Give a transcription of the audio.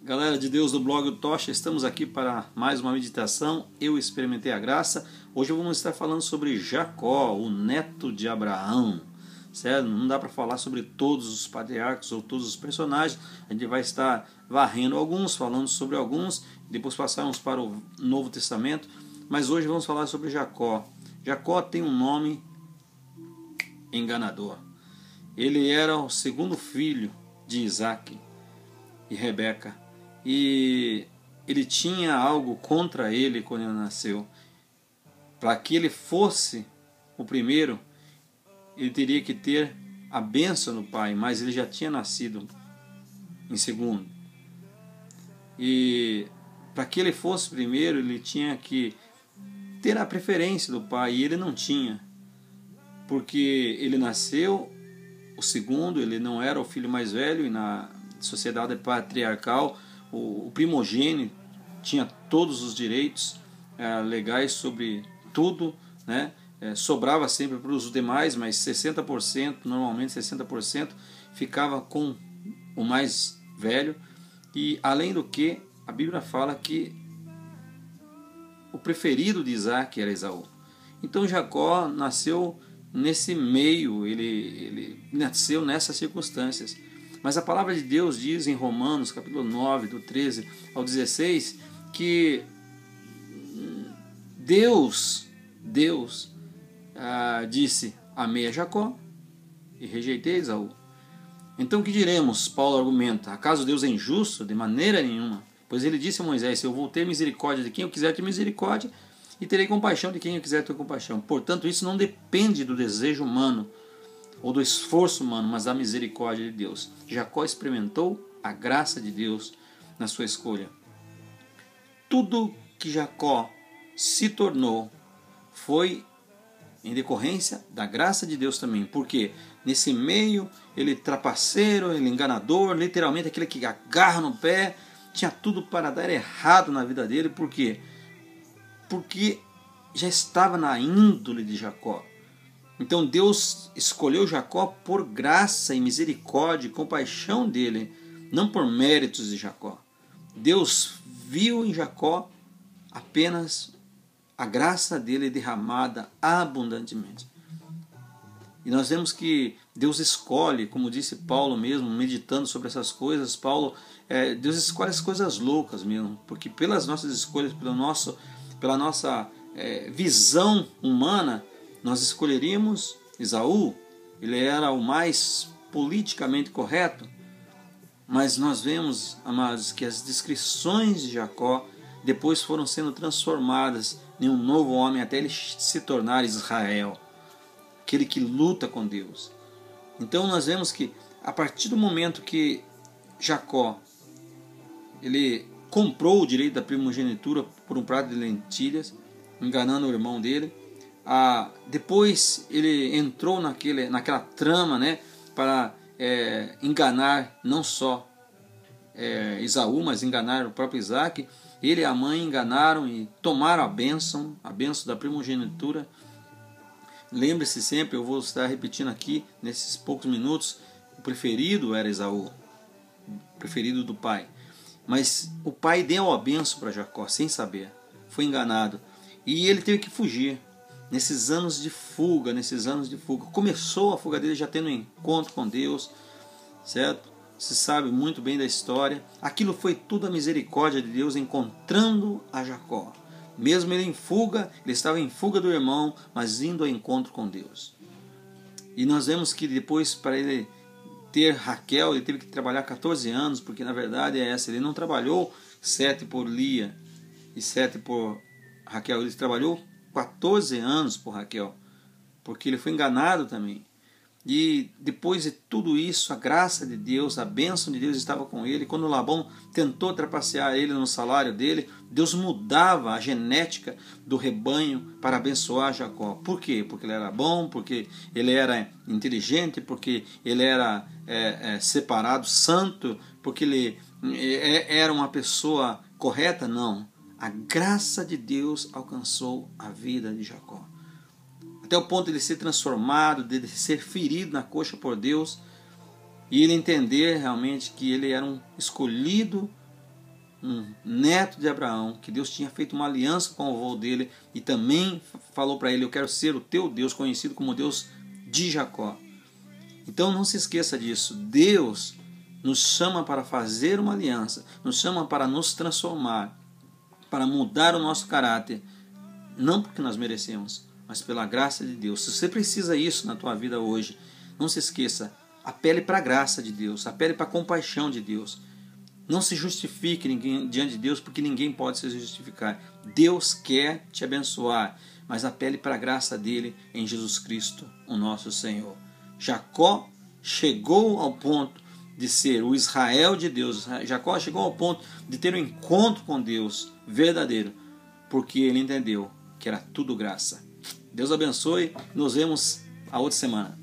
Galera de Deus do blog O Tocha, estamos aqui para mais uma meditação. Eu experimentei a graça. Hoje vamos estar falando sobre Jacó, o neto de Abraão, certo? Não dá para falar sobre todos os patriarcas ou todos os personagens. A gente vai estar varrendo alguns, falando sobre alguns, depois passarmos para o Novo Testamento. Mas hoje vamos falar sobre Jacó. Jacó tem um nome enganador. Ele era o segundo filho de Isaac e Rebeca. E ele tinha algo contra ele quando ele nasceu. Para que ele fosse o primeiro, ele teria que ter a bênção do pai, mas ele já tinha nascido em segundo. E para que ele fosse primeiro, ele tinha que ter a preferência do pai, e ele não tinha. Porque ele nasceu o segundo, ele não era o filho mais velho, e na sociedade patriarcal, o primogênito tinha todos os direitos legais sobre tudo, né? Sobrava sempre para os demais, mas 60%, normalmente 60%, ficava com o mais velho. E além do que, a Bíblia fala que o preferido de Isaac era Esaú. Então Jacó nasceu nesse meio, ele nasceu nessas circunstâncias. Mas a palavra de Deus diz em Romanos, capítulo 9, do 13 ao 16, que Deus disse: amei a Jacó e rejeitei a Esaú. Então que diremos? Paulo argumenta: acaso Deus é injusto? De maneira nenhuma. Pois ele disse a Moisés: eu vou ter misericórdia de quem eu quiser ter misericórdia, e terei compaixão de quem eu quiser ter compaixão. Portanto, isso não depende do desejo humano ou do esforço humano, mas da misericórdia de Deus. Jacó experimentou a graça de Deus na sua escolha. Tudo que Jacó se tornou foi em decorrência da graça de Deus também. Porque nesse meio, ele trapaceiro, ele enganador, literalmente aquele que agarra no pé, tinha tudo para dar errado na vida dele. Por quê? Porque já estava na índole de Jacó. Então Deus escolheu Jacó por graça e misericórdia e compaixão dele, não por méritos de Jacó. Deus viu em Jacó apenas a graça dele derramada abundantemente. E nós vemos que Deus escolhe, como disse Paulo mesmo, meditando sobre essas coisas, Deus escolhe as coisas loucas mesmo, porque pelas nossas escolhas, pela nossa visão humana, nós escolheríamos Esaú. Ele era o mais politicamente correto, mas nós vemos, amados, que as descrições de Jacó depois foram sendo transformadas em um novo homem até ele se tornar Israel, aquele que luta com Deus. Então nós vemos que a partir do momento que Jacó ele comprou o direito da primogenitura por um prato de lentilhas, enganando o irmão dele, depois ele entrou naquela trama, né, para enganar não só Esaú, mas enganar o próprio Isaac. Ele e a mãe enganaram e tomaram a bênção da primogenitura. Lembre-se sempre, eu vou estar repetindo aqui nesses poucos minutos, o preferido era Esaú, o preferido do pai. Mas o pai deu a bênção para Jacó sem saber, foi enganado, e ele teve que fugir. Nesses anos de fuga, começou a fuga dele já tendo um encontro com Deus, certo? Se sabe muito bem da história. Aquilo foi tudo a misericórdia de Deus encontrando a Jacó. Mesmo ele em fuga, ele estava em fuga do irmão, mas indo ao encontro com Deus. E nós vemos que depois, para ele ter Raquel, ele teve que trabalhar 14 anos, porque na verdade ele não trabalhou 7 por Lia e 7 por Raquel, ele trabalhou 14 anos por Raquel, porque ele foi enganado também. E depois de tudo isso, a graça de Deus, a bênção de Deus estava com ele. Quando Labão tentou trapacear ele no salário dele, Deus mudava a genética do rebanho para abençoar Jacó. Por quê? Porque ele era bom, porque ele era inteligente, porque ele era separado, santo, porque ele era uma pessoa correta? Não. A graça de Deus alcançou a vida de Jacó, até o ponto de ele ser transformado, de ser ferido na coxa por Deus, e ele entender realmente que ele era um escolhido um neto de Abraão, que Deus tinha feito uma aliança com o avô dele e também falou para ele: eu quero ser o teu Deus, conhecido como Deus de Jacó. Então não se esqueça disso. Deus nos chama para fazer uma aliança, nos chama para nos transformar, para mudar o nosso caráter, não porque nós merecemos, mas pela graça de Deus. Se você precisa disso na tua vida hoje, não se esqueça, apele para a graça de Deus, apele para a compaixão de Deus. Não se justifique diante de Deus, porque ninguém pode se justificar. Deus quer te abençoar, mas apele para a graça dele em Jesus Cristo, o nosso Senhor. Jacó chegou ao ponto de ser o Israel de Deus. Jacó chegou ao ponto de ter um encontro com Deus verdadeiro, porque ele entendeu que era tudo graça. Deus abençoe. Nos vemos a outra semana.